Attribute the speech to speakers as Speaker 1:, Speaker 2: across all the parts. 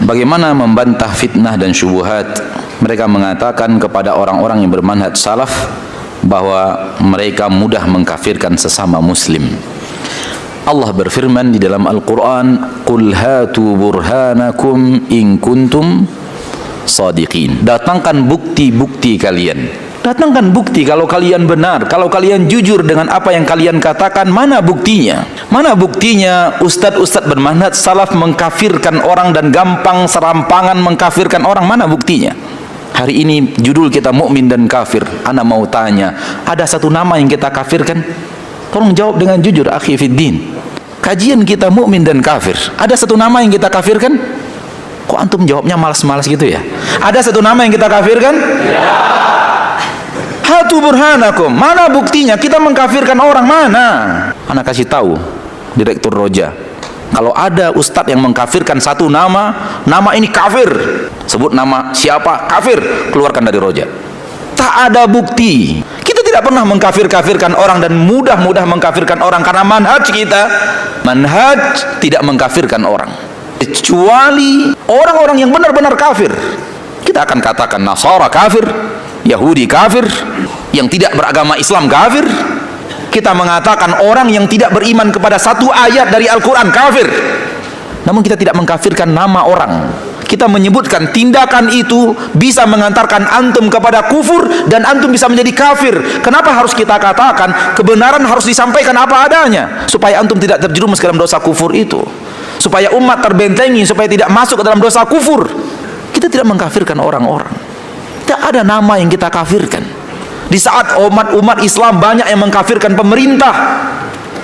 Speaker 1: Bagaimana membantah fitnah dan syubhat? Mereka mengatakan kepada orang-orang yang bermanhaj salaf bahwa mereka mudah mengkafirkan sesama muslim. Allah berfirman di dalam Al-Quran, "Qul hatu burhanakum in kuntum sadiqin." Datangkan bukti-bukti kalian. Datangkan bukti kalau kalian benar, kalau kalian jujur dengan apa yang kalian katakan. Mana buktinya? Mana buktinya ustadz-ustadz bermanhaj salaf mengkafirkan orang dan gampang serampangan mengkafirkan orang? Mana buktinya? Hari ini judul kita mukmin dan kafir. Ana mau tanya, ada satu nama yang kita kafirkan? Tolong jawab dengan jujur, akhi fiddin. Kajian kita mukmin dan kafir, ada satu nama yang kita kafirkan? Kok antum jawabnya malas-malas gitu ya? Ada satu nama yang kita kafirkan? Ya. Hatu burhanakum. Mana buktinya kita mengkafirkan orang? Mana? Anak kasih tahu Direktur Roja, kalau ada ustadz yang mengkafirkan satu nama, nama ini kafir, sebut nama siapa, kafir, keluarkan dari Roja. Tak ada bukti. Kita tidak pernah mengkafir-kafirkan orang dan mudah-mudah mengkafirkan orang, karena manhaj kita, manhaj tidak mengkafirkan orang kecuali orang-orang yang benar-benar kafir. Kita akan katakan Nasara kafir, Yahudi kafir, yang tidak beragama Islam kafir. Kita mengatakan orang yang tidak beriman kepada satu ayat dari Al-Quran kafir. Namun kita tidak mengkafirkan nama orang. Kita menyebutkan tindakan itu bisa mengantarkan antum kepada kufur dan antum bisa menjadi kafir. Kenapa harus kita katakan? Kebenaran harus disampaikan apa adanya supaya antum tidak terjerumus ke dalam dosa kufur itu, supaya umat terbentengi, supaya tidak masuk ke dalam dosa kufur. Kita tidak mengkafirkan orang-orang. Tidak ada nama yang kita kafirkan. Di saat umat Islam banyak yang mengkafirkan pemerintah,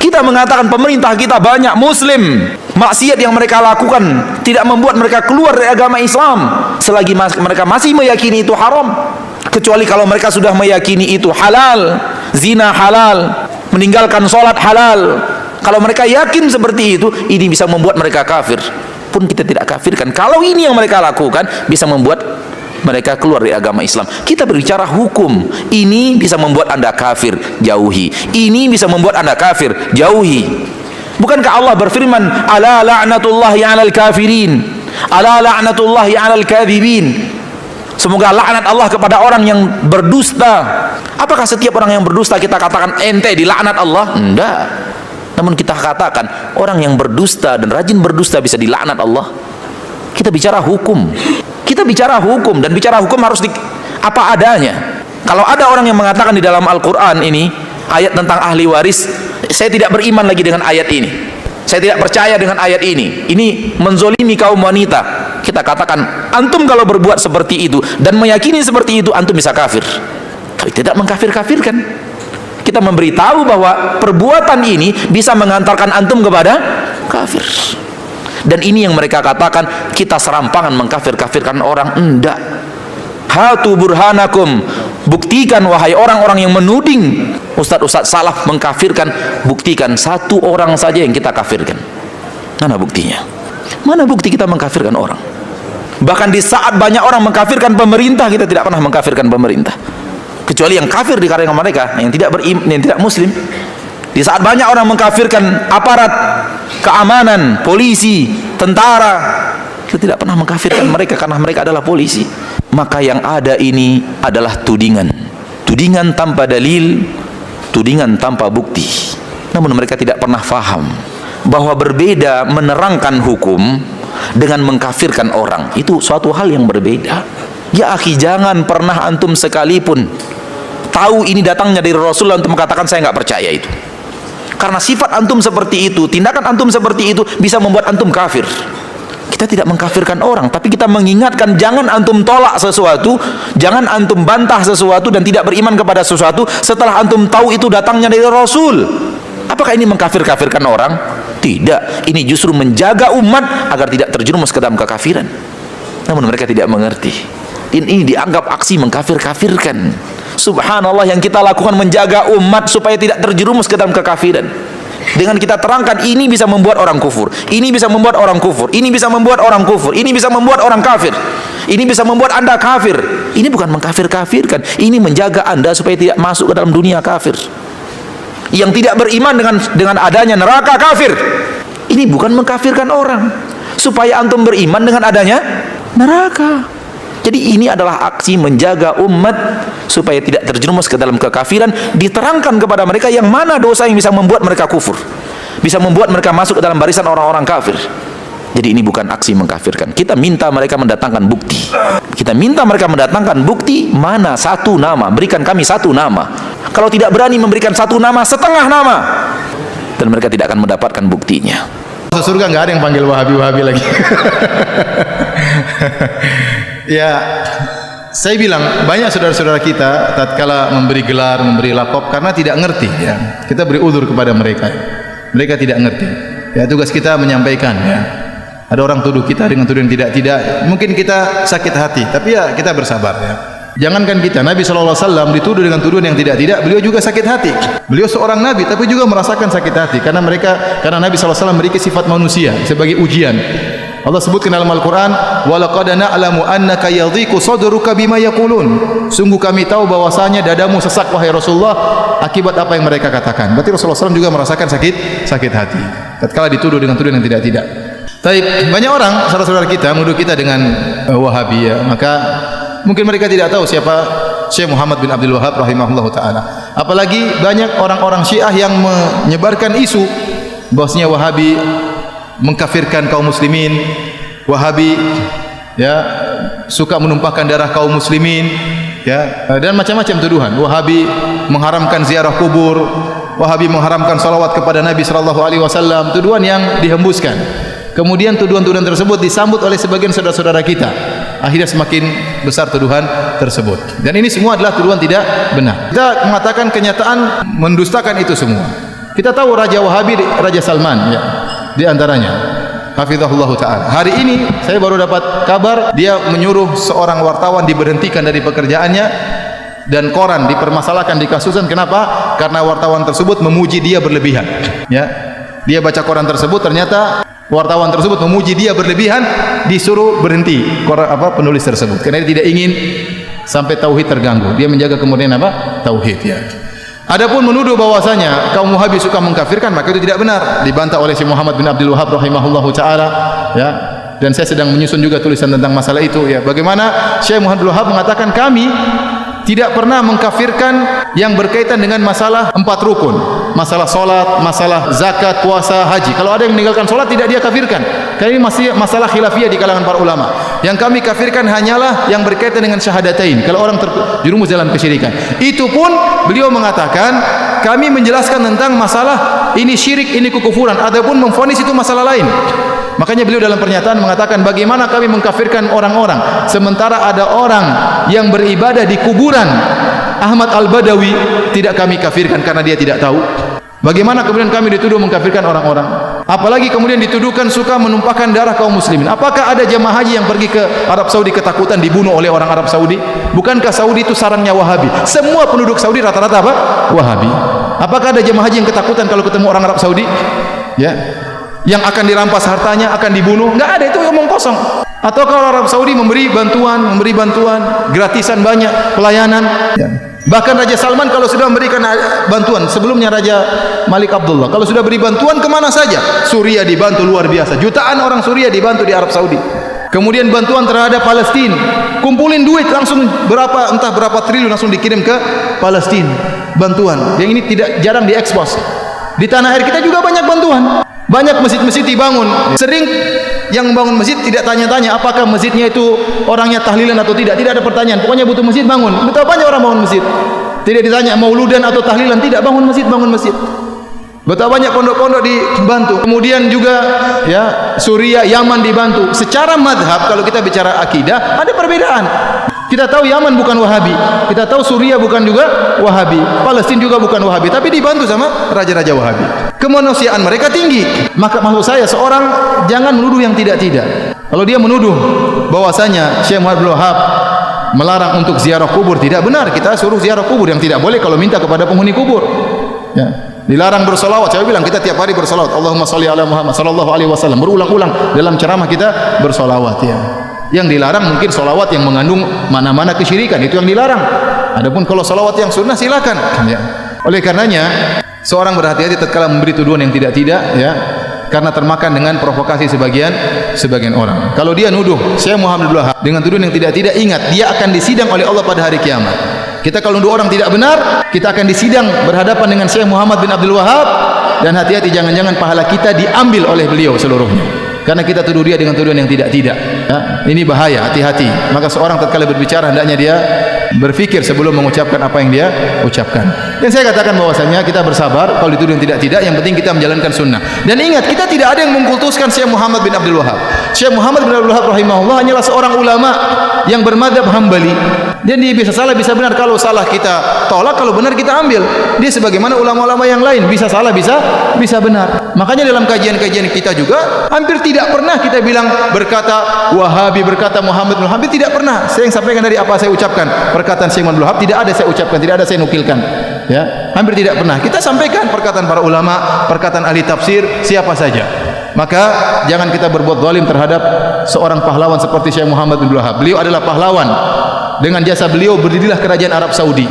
Speaker 1: kita mengatakan pemerintah kita banyak muslim. Maksiat yang mereka lakukan tidak membuat mereka keluar dari agama Islam selagi mereka masih meyakini itu haram. Kecuali kalau mereka sudah meyakini itu halal, zina halal, meninggalkan sholat halal. Kalau mereka yakin seperti itu, ini bisa membuat mereka kafir. Pun kita tidak kafirkan. Kalau ini yang mereka lakukan bisa membuat mereka keluar dari agama Islam. Kita berbicara hukum. Ini bisa membuat Anda kafir, jauhi. Ini bisa membuat Anda kafir, jauhi. Bukankah Allah berfirman, "Ala la'natullahi 'alal kafirin, ala la'natullahi 'alal kadhibin." Semoga laknat Allah kepada orang yang berdusta. Apakah setiap orang yang berdusta kita katakan ente dilaknat Allah? Enggak. Namun kita katakan orang yang berdusta dan rajin berdusta bisa dilaknat Allah. Kita bicara hukum. Kita bicara hukum, dan bicara hukum harus apa adanya. Kalau ada orang yang mengatakan di dalam Al-Quran ini ayat tentang ahli waris, saya tidak beriman lagi dengan ayat ini, saya tidak percaya dengan ayat ini menzolimi kaum wanita. Kita katakan antum kalau berbuat seperti itu dan meyakini seperti itu, antum bisa kafir. Tapi tidak mengkafir-kafirkan. Kita memberitahu bahwa perbuatan ini bisa mengantarkan antum kepada kafir. Dan ini yang mereka katakan kita serampangan mengkafir-kafirkan orang. Enggak. Hatu burhanakum. Buktikan wahai orang-orang yang menuding ustadz-ustadz salaf mengkafirkan. Buktikan satu orang saja yang kita kafirkan. Mana buktinya? Mana bukti kita mengkafirkan orang? Bahkan di saat banyak orang mengkafirkan pemerintah, kita tidak pernah mengkafirkan pemerintah. Kecuali yang kafir di kalangan mereka yang tidak beriman, yang tidak muslim. Di saat banyak orang mengkafirkan aparat keamanan, polisi, tentara, kita tidak pernah mengkafirkan mereka karena mereka adalah polisi. Maka yang ada ini adalah tudingan. Tudingan tanpa dalil, tudingan tanpa bukti. Namun mereka tidak pernah faham bahwa berbeda menerangkan hukum dengan mengkafirkan orang. Itu suatu hal yang berbeda. Ya akhi, jangan pernah antum sekalipun tahu ini datangnya dari Rasulullah untuk mengatakan saya nggak percaya itu. Karena sifat antum seperti itu, tindakan antum seperti itu bisa membuat antum kafir. Kita tidak mengkafirkan orang, tapi kita mengingatkan jangan antum tolak sesuatu, jangan antum bantah sesuatu dan tidak beriman kepada sesuatu setelah antum tahu itu datangnya dari Rasul. Apakah ini mengkafir-kafirkan orang? Tidak. Ini justru menjaga umat agar tidak terjerumus ke dalam kekafiran. Namun mereka tidak mengerti. Ini dianggap aksi mengkafir-kafirkan. Subhanallah, yang kita lakukan menjaga umat supaya tidak terjerumus ke dalam kekafiran. Dengan kita terangkan ini bisa membuat orang kufur, ini bisa membuat orang kufur, ini bisa membuat orang kufur, ini bisa membuat orang kafir, ini bisa membuat Anda kafir. Ini bukan mengkafir-kafirkan, ini menjaga Anda supaya tidak masuk ke dalam dunia kafir. Yang tidak beriman dengan adanya neraka kafir, ini bukan mengkafirkan orang. supaya antum beriman dengan adanya neraka. Jadi ini adalah aksi menjaga umat supaya tidak terjerumus ke dalam kekafiran. Diterangkan kepada mereka yang mana dosa yang bisa membuat mereka kufur, bisa membuat mereka masuk ke dalam barisan orang-orang kafir. Jadi ini bukan aksi mengkafirkan. Kita minta mereka mendatangkan bukti. Kita minta mereka mendatangkan bukti. Mana satu nama? Berikan kami satu nama. Kalau tidak berani memberikan satu nama, setengah nama, dan mereka tidak akan mendapatkan buktinya.
Speaker 2: Masuk surga nggak ada yang panggil Wahabi lagi. Ya, saya bilang banyak saudara-saudara kita tatkala memberi gelar, memberi lakop karena tidak ngerti ya. Kita beri uzur kepada mereka. Mereka tidak ngerti. Ya, tugas kita menyampaikan ya. Ada orang tuduh kita dengan tuduhan tidak. Mungkin kita sakit hati, tapi ya kita bersabar ya. Jangankan kita, Nabi SAW dituduh dengan tuduhan yang tidak, beliau juga sakit hati. Beliau seorang Nabi, tapi juga merasakan sakit hati karena Nabi SAW memiliki sifat manusia sebagai ujian. Allah sebutkan dalam Al-Quran, وَلَقَدْ نَعْلَمُ أَنَّكَ يَضِيقُ صَدْرُكَ بِمَا يَقُولُونَ. Sungguh kami tahu bahwasanya dadamu sesak wahai Rasulullah akibat apa yang mereka katakan. Berarti Rasulullah SAW juga merasakan sakit hati tatkala dituduh dengan tuduhan yang tidak. Tapi banyak orang saudara-saudara kita menuduh kita dengan Wahabi ya. Maka mungkin mereka tidak tahu siapa Syekh Muhammad bin Abdul Wahab rahimahullah ta'ala. Apalagi banyak orang-orang Syiah yang menyebarkan isu bahwasanya Wahabi mengkafirkan kaum muslimin, Wahabi ya suka menumpahkan darah kaum muslimin ya, dan macam-macam tuduhan. Wahabi mengharamkan ziarah kubur, Wahabi mengharamkan salawat kepada Nabi sallallahu alaihi wasallam, tuduhan yang dihembuskan. Kemudian tuduhan-tuduhan tersebut disambut oleh sebagian saudara-saudara kita. Akhirnya semakin besar tuduhan tersebut. Dan ini semua adalah tuduhan tidak benar. Kita mengatakan kenyataan mendustakan itu semua. Kita tahu Raja Wahabi, Raja Salman ya, di antaranya hafizahullah ta'ala. Hari ini saya baru dapat kabar dia menyuruh seorang wartawan diberhentikan dari pekerjaannya dan koran dipermasalahkan, dikasuskan. Kenapa? Karena wartawan tersebut memuji dia berlebihan ya. Dia baca koran tersebut, ternyata wartawan tersebut memuji dia berlebihan, disuruh berhenti penulis tersebut karena dia tidak ingin sampai tauhid terganggu. Dia menjaga kemudian tauhid ya. Adapun menuduh bahwasanya kaum Wahabi suka mengkafirkan, maka itu tidak benar. Dibantah oleh Syekh Muhammad bin Abdul Wahab rahimahullahu taala ya. Dan saya sedang menyusun juga tulisan tentang masalah itu ya. Bagaimana Syekh Muhammad bin Abdul Wahab mengatakan kami tidak pernah mengkafirkan yang berkaitan dengan masalah 4 rukun, masalah salat, masalah zakat, puasa, haji. Kalau ada yang meninggalkan salat tidak dia kafirkan. Karena ini masih masalah khilafiyah di kalangan para ulama. Yang kami kafirkan hanyalah yang berkaitan dengan syahadatain. Kalau orang terjerumus dalam kesyirikan, itu pun beliau mengatakan kami menjelaskan tentang masalah ini syirik, ini kekufuran, adapun memvonis itu masalah lain. Makanya beliau dalam pernyataan mengatakan bagaimana kami mengkafirkan orang-orang sementara ada orang yang beribadah di kuburan Ahmad Al-Badawi tidak kami kafirkan karena dia tidak tahu. Bagaimana kemudian kami dituduh mengkafirkan orang-orang? Apalagi kemudian dituduhkan suka menumpahkan darah kaum muslimin. Apakah ada jemaah haji yang pergi ke Arab Saudi ketakutan dibunuh oleh orang Arab Saudi? Bukankah Saudi itu sarangnya Wahabi? Semua penduduk Saudi rata-rata Wahabi. Apakah ada jemaah haji yang ketakutan kalau ketemu orang Arab Saudi? Ya. Yang akan dirampas hartanya, akan dibunuh? Enggak ada, itu omong kosong. Atau kalau Arab Saudi memberi bantuan gratisan banyak, pelayanan ya. Bahkan Raja Salman kalau sudah memberikan bantuan, sebelumnya Raja Malik Abdullah, kalau sudah beri bantuan kemana saja, Suriah dibantu luar biasa, jutaan orang Suriah dibantu di Arab Saudi. Kemudian bantuan terhadap Palestina, kumpulin duit langsung entah berapa triliun langsung dikirim ke Palestina. Bantuan yang ini jarang diekspos. Di tanah air kita juga banyak bantuan, banyak masjid-masjid dibangun. Sering yang membangun masjid tidak tanya-tanya apakah masjidnya itu orangnya tahlilan atau tidak ada pertanyaan, pokoknya butuh masjid bangun. Betapa banyak orang bangun masjid, tidak ditanya mauludan atau tahlilan, tidak, bangun masjid. Betapa banyak pondok-pondok dibantu. Kemudian juga ya Suriah, Yaman dibantu. Secara madhab kalau kita bicara akidah ada perbedaan. Kita tahu Yaman bukan Wahabi, kita tahu Suriah bukan juga Wahabi, Palestina juga bukan Wahabi, tapi dibantu sama raja-raja Wahabi. Kemanusiaan mereka tinggi. Maka maksud saya seorang jangan menuduh yang tidak. Kalau dia menuduh bahwasanya Syekh Muhammad bin Wahab melarang untuk ziarah kubur, tidak benar. Kita suruh ziarah kubur, yang tidak boleh kalau minta kepada penghuni kubur. Ya. Dilarang bersolawat. Saya bilang kita tiap hari bersolawat. Allahumma sholli ala Muhammad sallallahu alaihi wasallam. Berulang-ulang dalam ceramah kita bersolawat ya. Yang dilarang mungkin solawat yang mengandung mana-mana kesyirikan, itu yang dilarang. Adapun kalau solawat yang sunnah silakan ya. Oleh karenanya seorang berhati-hati tatkala memberi tuduhan yang tidak ya. karena termakan dengan provokasi sebagian orang. Kalau dia nuduh Syekh Muhammad Abdul Wahab dengan tuduhan yang tidak ingat, dia akan disidang oleh Allah pada hari kiamat. Kita kalau nuduh orang tidak benar, kita akan disidang berhadapan dengan Syekh Muhammad bin Abdul Wahab, dan hati-hati jangan-jangan pahala kita diambil oleh beliau seluruhnya. Karena kita tuduh dia dengan tuduhan yang tidak. Ya, ini bahaya, hati-hati. Maka seorang tatkala berbicara hendaknya dia berfikir sebelum mengucapkan apa yang dia ucapkan. Dan saya katakan bahwasanya kita bersabar kalau dituduh yang tidak, yang penting kita menjalankan sunnah. Dan ingat, kita tidak ada yang mengkultuskan Syekh Muhammad bin Abdul Wahab. Syekh Muhammad bin Abdul Wahab rahimahullah hanyalah seorang ulama yang bermadzhab Hambali. Dan dia bisa salah, bisa benar. Kalau salah kita tolak, kalau benar kita ambil. Dia sebagaimana ulama-ulama yang lain, bisa salah, bisa benar. Makanya dalam kajian-kajian kita juga hampir tidak pernah kita bilang berkata Wahabi, berkata Muhammad bin Wahab, tidak pernah. Saya yang sampaikan dari apa saya ucapkan. Perkataan Syekh Muhammad bin Wahab tidak ada saya ucapkan, tidak ada saya nukilkan. Ya, hampir tidak pernah. Kita sampaikan perkataan para ulama, perkataan ahli tafsir, siapa saja. Maka jangan kita berbuat zalim terhadap seorang pahlawan seperti Syekh Muhammad bin Wahab. Beliau adalah pahlawan. Dengan jasa beliau berdirilah kerajaan Arab Saudi.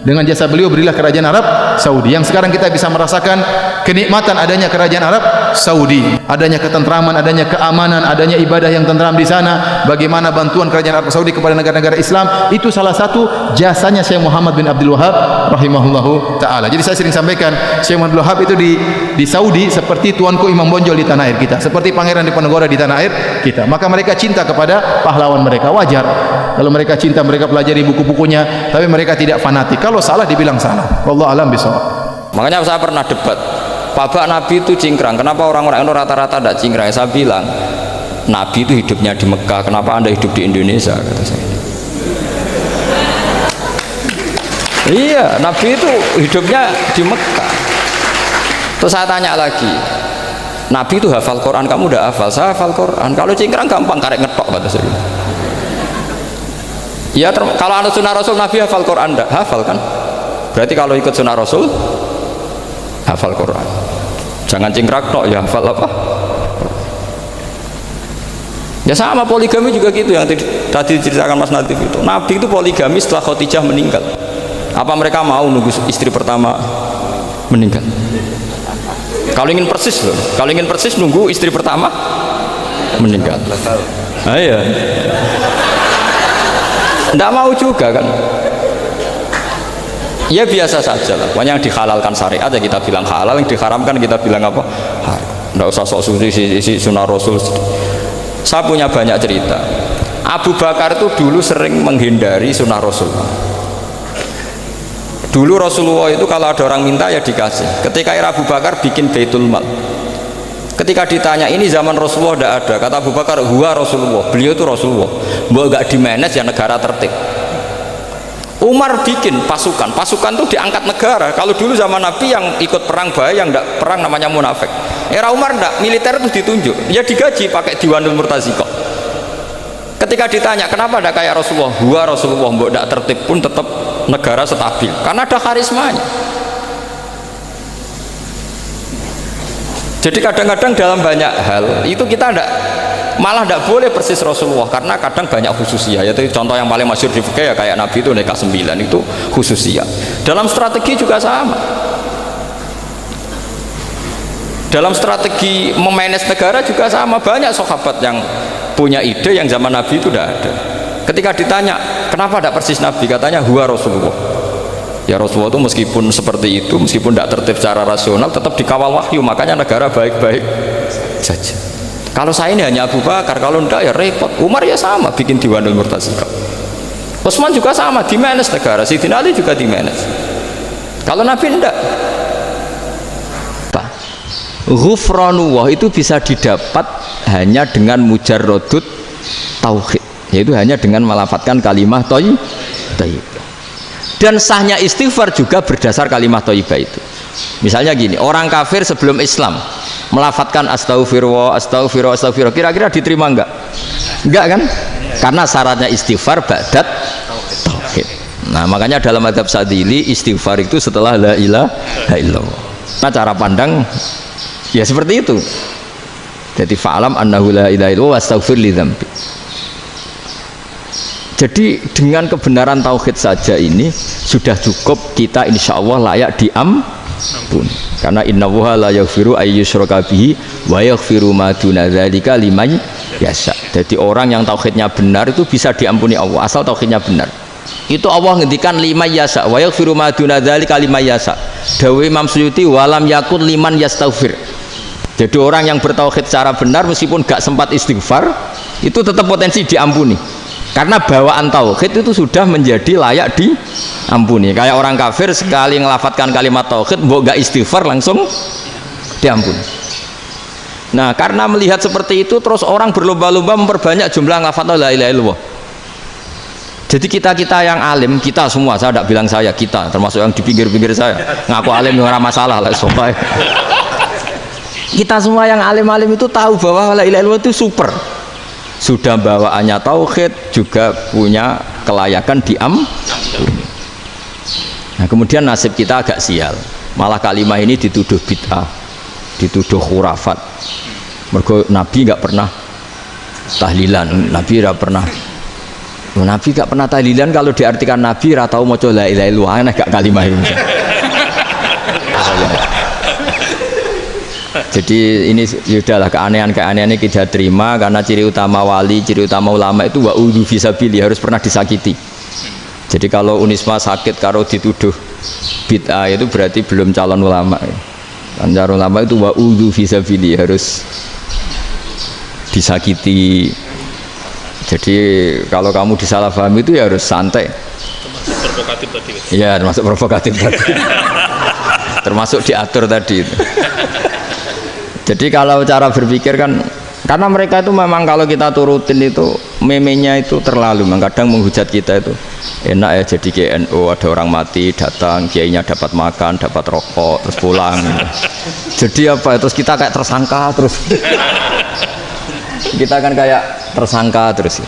Speaker 2: Dengan jasa beliau berdirilah kerajaan Arab Saudi. Yang sekarang kita bisa merasakan kenikmatan adanya kerajaan Arab Saudi, adanya ketentraman, adanya keamanan, adanya ibadah yang tentram di sana. Bagaimana bantuan kerajaan Arab Saudi kepada negara-negara Islam, itu salah satu jasanya Syekh Muhammad bin Abdul Wahab rahimahullahu taala. Jadi saya sering sampaikan, Syekh Muhammad bin Wahab itu di Saudi seperti tuanku Imam Bonjol di tanah air kita, seperti Pangeran Diponegoro di tanah air kita. Maka mereka cinta kepada pahlawan mereka, wajar. Kalau mereka cinta, mereka pelajari buku-bukunya, tapi mereka tidak fanatik. Kalau salah dibilang salah. Wallahu alam bishawab.
Speaker 3: Makanya saya pernah debat, Pak Nabi itu cingkrang, kenapa orang-orang itu rata-rata tidak cingkrang? Saya bilang, Nabi itu hidupnya di Mekah, kenapa Anda hidup di Indonesia? Kata saya. Iya, Nabi itu hidupnya di Mekah. Terus saya tanya lagi, Nabi itu hafal Quran, kamu udah hafal? Saya hafal Quran. Kalau cingkrang gampang, karek ngetok, kata saya. Ya, kalau ada sunnah Rasul, Nabi hafal Quran enggak? Hafal kan? Berarti kalau ikut sunnah Rasul, hafal Quran. Jangan cingkrak tok, ya hafal apa? Ya sama poligami juga gitu, yang tadi diceritakan Mas Natif itu. Nabi itu poligami setelah Khadijah meninggal. Apa mereka mau nunggu istri pertama meninggal? Kalau ingin persis loh, kalau ingin persis nunggu istri pertama meninggal. Ah, iya. Tidak mau juga kan? Ya biasa saja lah. Pokoknya yang dihalalkan syariat ya kita bilang halal, yang diharamkan kita bilang apa? Tidak usah sok suci sunnah Rasul. Saya punya banyak cerita. Abu Bakar itu dulu sering menghindari sunnah Rasul. Dulu Rasulullah itu kalau ada orang minta ya dikasih. Ketika era Abu Bakar bikin Baitul Mal. Ketika ditanya ini zaman Rasulullah tidak ada, kata Abu Bakar, huwa Rasulullah, beliau itu Rasulullah. Mbok gak dimanage ya negara tertib. Umar bikin pasukan itu diangkat negara. Kalau dulu zaman Nabi yang ikut perang bahaya, yang tidak perang namanya munafik. Era Umar tidak, militer itu ditunjuk, ya digaji pakai Diwanul Murtaziqah. Ketika ditanya kenapa tidak kayak Rasulullah, huwa Rasulullah, mbok tidak tertib pun tetap negara stabil, karena ada karismanya. Jadi kadang-kadang dalam banyak hal itu kita malah tidak boleh persis Rasulullah, karena kadang banyak khususiyah. Yaitu contoh yang paling masyhur di fikih ya kayak Nabi itu nikah 9 itu khususiyah. Dalam strategi juga sama. Dalam strategi memanage negara juga sama. Banyak sahabat yang punya ide yang zaman Nabi itu tidak ada. Ketika ditanya kenapa tidak persis Nabi, katanya huwa Rasulullah. Ya Rasulullah itu meskipun seperti itu, meskipun tidak tertib secara rasional, tetap dikawal wahyu, makanya negara baik-baik saja. Kalau saya ini hanya Abu Bakar, kalau tidak ya repot. Umar ya sama, bikin Diwanul Murtaziqah. Utsman juga sama, dimanage negara. Sayyidina Ali juga dimanage. Kalau Nabi tidak. Ghufranullah itu bisa didapat hanya dengan mujarrodut tauhid, yaitu hanya dengan melafatkan kalimah thayyibah. Dan sahnya istighfar juga berdasar kalimat thayyibah itu. Misalnya gini, orang kafir sebelum Islam melafatkan astaghfirullah, astaghfirullah, astaghfirullah, kira-kira diterima enggak? Enggak kan? Karena syaratnya istighfar ba'dat tauhid. Nah, makanya dalam mazhab Sadili istighfar itu setelah la ilaha illallah. Nah, cara pandang ya seperti itu. Jadi fa'alam annahu la ilaha illallah wastaghfir li dzambi. Jadi dengan kebenaran tauhid saja ini sudah cukup kita insya Allah layak mengampuni. Karena innallaha la yaghfiru ayyusyraka bihi wa yaghfiru ma duna dzalika liman yasha. Jadi orang yang tauhidnya benar itu bisa diampuni Allah asal tauhidnya benar. Itu Allah ngendikan liman yasha wa yaghfiru ma duna dzalika liman yasha. Dawuh Imam Suyuti walam yakun liman yastaghfir. Jadi orang yang bertauhid secara benar meskipun gak sempat istighfar itu tetap potensi diampuni. Karena bawaan tauhid itu sudah menjadi layak diampuni. Kayak orang kafir sekali ngelafatkan kalimat tauhid mbok gak istighfar langsung diampuni. Nah, karena melihat seperti itu terus orang berlomba-lomba memperbanyak jumlah ngelafat la ilaha illallah. Jadi kita-kita yang alim, kita semua, saya tidak bilang saya, kita termasuk yang di pinggir-pinggir saya ngaku alim ora masalah lah sopai. Kita semua yang alim-alim itu tahu bahwa la ilaha illallah itu super. Sudah bawaannya tauhid, juga punya kelayakan diampuni. Nah, kemudian nasib kita agak sial. Malah kalimat ini dituduh bid'ah, dituduh khurafat. Mergo Nabi nggak pernah tahlilan, Nabi nggak pernah. Nabi nggak pernah tahlilan kalau diartikan Nabi nggak tahu maca la ilaha illallah, aneh gak kalimat ini. Jadi ini sudahlah keanehan-keanehan ini kita terima karena ciri utama wali, ciri utama ulama itu wa'udhu fisabili, harus pernah disakiti. Jadi kalau Unisma sakit kalau dituduh bid'ah itu berarti belum calon ulama. Calon ulama itu wa'udhu fisabili, harus disakiti. Jadi kalau kamu disalahpahami itu ya harus santai.
Speaker 4: Termasuk provokatif tadi.
Speaker 3: Iya, termasuk provokatif tadi. Termasuk diatur tadi itu. Jadi kalau cara berpikir kan, karena mereka itu memang kalau kita turutin itu memenya itu terlalu, kadang menghujat kita itu enak ya jadi GNU, ada orang mati datang, kiainya dapat makan, dapat rokok, terus pulang gitu. Jadi apa, terus kita kayak tersangka terus. Kita kan kayak tersangka terus,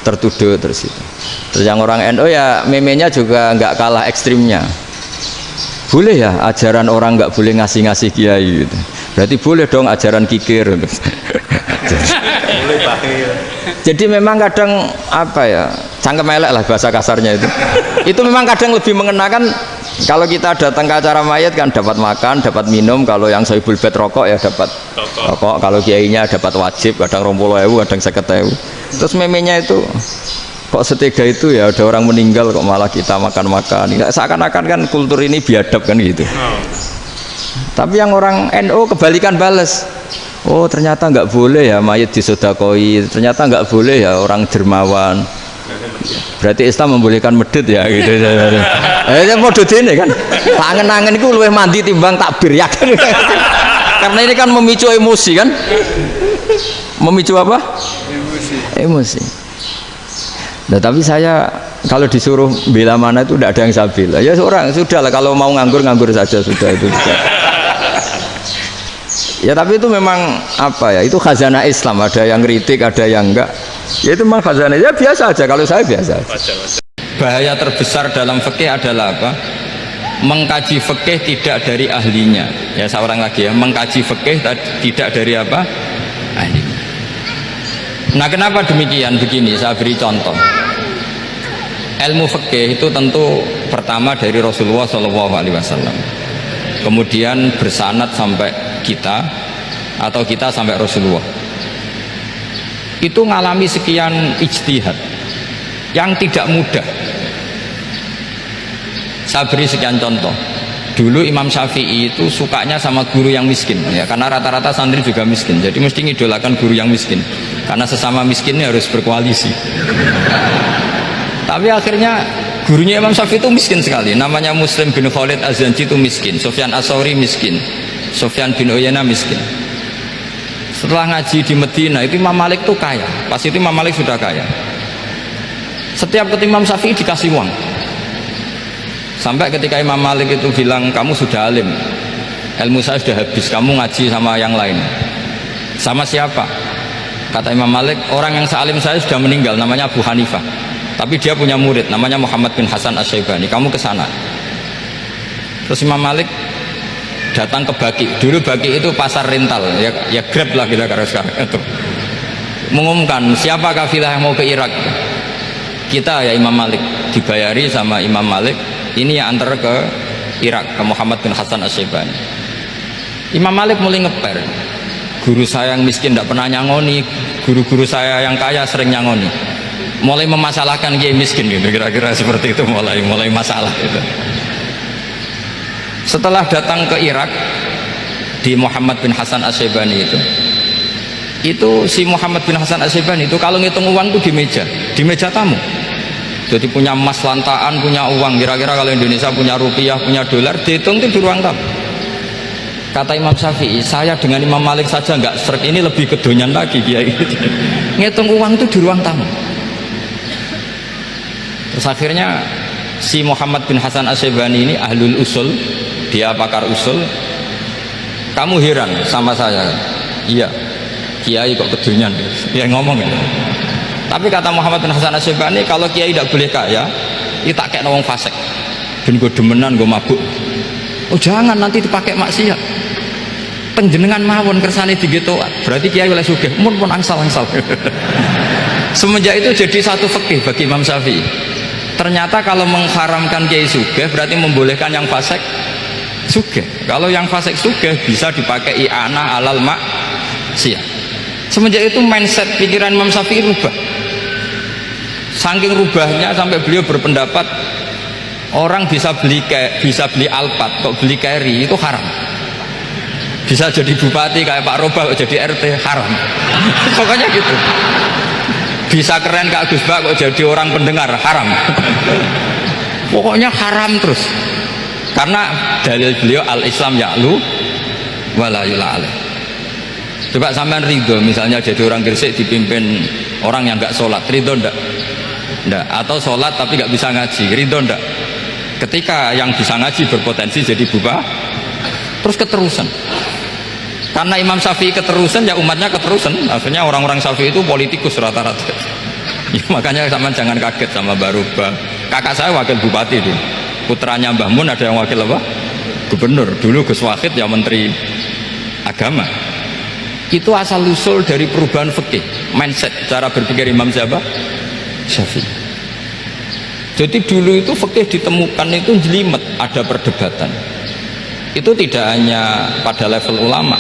Speaker 3: tertuduh terus itu. Terus yang orang NU ya memenya juga nggak kalah ekstrimnya. Boleh ya ajaran orang nggak boleh ngasih-ngasih kiai gitu. Berarti boleh dong ajaran kikir. Jadi memang kadang apa ya, cangkem elek lah bahasa kasarnya itu. Itu memang kadang lebih mengenakan kalau kita datang ke acara mayat kan dapat makan, dapat minum. Kalau yang sohibul bed rokok ya dapat rokok. Kalau kiainya dapat wajib, kadang 20.000, kadang 50.000. Terus memenya itu kok setega itu ya, ada orang meninggal kok malah kita makan-makan. Seakan-akan kan kultur ini biadab kan gitu. Tapi yang orang NU kebalikan bales. Oh ternyata nggak boleh ya mayat disodakoi, ternyata nggak boleh ya orang dermawan. Berarti Islam membolehkan medit ya gitu. Modus ini kan. Tangan-tangan itu luwih mandi timbang takbir ya kan. Karena ini kan memicu emosi kan. Memicu apa? Emosi. Nah, tapi saya kalau disuruh bela mana itu tidak ada yang saya bela. Ya seorang sudahlah, kalau mau nganggur saja sudah itu. Ya tapi itu memang apa ya, itu khazanah Islam, ada yang kritik, ada yang enggak. Ya itu memang khazanah, ya biasa aja, kalau saya biasa aja. Bahaya terbesar dalam fikih adalah apa? Mengkaji fikih tidak dari ahlinya. Ya seorang lagi ya, mengkaji fikih tidak dari apa? Ahlinya. Nah kenapa demikian? Begini, saya beri contoh. Ilmu fikih itu tentu pertama dari Rasulullah SAW, kemudian bersanad sampai kita atau kita sampai Rasulullah. Itu ngalami sekian ijtihad yang tidak mudah. Saya beri sekian contoh. Dulu Imam Syafi'i itu sukanya sama guru yang miskin ya, karena rata-rata santri juga miskin, jadi mesti ngidolakan guru yang miskin karena sesama miskin ini harus berkoalisi. Tapi akhirnya gurunya Imam Syafi'i itu miskin sekali, namanya Muslim bin Khalid Az-Zanji itu miskin, Sufyan As-Sauri miskin, Sufyan bin Uyainah miskin. Setelah ngaji di Medina itu Imam Malik itu kaya, pas itu Imam Malik sudah kaya. Setiap ketemu Imam Syafi'i dikasih uang. Sampai ketika Imam Malik itu bilang, kamu sudah alim, ilmu saya sudah habis, kamu ngaji sama yang lain. Sama siapa? Kata Imam Malik, orang yang sealim saya sudah meninggal, namanya Abu Hanifah, tapi dia punya murid namanya Muhammad bin Hasan Asy-Syaibani, kamu ke sana. Terus Imam Malik datang ke Baki. Dulu Baki itu pasar rental ya Grab lah kita kalau sekarang itu. Mengumumkan siapa kafilah yang mau ke Irak, kita ya Imam Malik, dibayari sama Imam Malik, ini yang antar ke Irak ke Muhammad bin Hasan Asy-Syaibani. Imam Malik mulai ngeper, guru saya yang miskin tidak pernah nyangoni, guru-guru saya yang kaya sering nyangoni. Mulai memasalahkan kiai miskin gitu, kira-kira seperti itu, mulai masalah gitu. Setelah datang ke Irak di Muhammad bin Hasan Asy-Syaibani itu si Muhammad bin Hasan Asy-Syaibani itu kalau ngitung uang itu di meja tamu. Jadi punya emas lantaan, punya uang, kira-kira kalau Indonesia punya rupiah, punya dolar, dihitung itu di ruang tamu. Kata Imam Syafi'i, saya dengan Imam Malik saja nggak serik, ini lebih kedonyan lagi kiai. Ngitung uang itu di ruang tamu. Terus akhirnya si Muhammad bin Hasan Asy-Syaibani ini ahlul usul, dia pakar usul. Kamu heran sama saya? Iya, kiai kok kedonyan, dia ngomong ya. Tapi kata Muhammad bin Hasan Asy-Syaibani, kalau kiai tidak boleh kaya, itu tak kayak wong fasik, dan gue demenan, gue mabuk. Oh jangan, nanti dipakai maksiat. Penjenengan mawon kersane digetokan, berarti kiai oleh sugih, mun pun angsal-angsal. Semenjak itu jadi satu fikih bagi Imam Syafi'i. Ternyata kalau mengharamkan kiai sugih berarti membolehkan yang fasik sugih. Kalau yang fasik sugih bisa dipakai i'anah alal maksiyah. Semenjak itu mindset pikiran Imam Syafi'i rubah. Saking rubahnya sampai beliau berpendapat orang bisa beli Alphard, kok beli carry itu haram. Bisa jadi bupati kayak Pak Roba, kok jadi RT haram. Pokoknya gitu. Bisa keren Kak Gus Bak, kok jadi orang pendengar haram. Pokoknya haram terus. Karena dalil beliau al-Islam ya'lu wala yula alaih. Coba sampean ridho misalnya jadi orang Gresik dipimpin orang yang nggak sholat, ridho ndak? Ndak. Atau sholat tapi nggak bisa ngaji, ridho ndak? Ketika yang bisa ngaji berpotensi jadi bupati, terus keterusan. Karena Imam Syafi'i keterusan, ya umatnya keterusan. Akhirnya orang-orang Syafi'i itu politikus rata-rata. Ya, makanya sama jangan kaget sama Barubah. Kakak saya wakil bupati dulu. Putranya Mbah Mun ada yang wakil apa? Gubernur. Dulu Gus Wahid ya menteri agama. Itu asal usul dari perubahan fikih, mindset, cara berpikir Imam Syafi'i. Jadi dulu itu fikih ditemukan itu jelimet, ada perdebatan. Itu tidak hanya pada level ulama,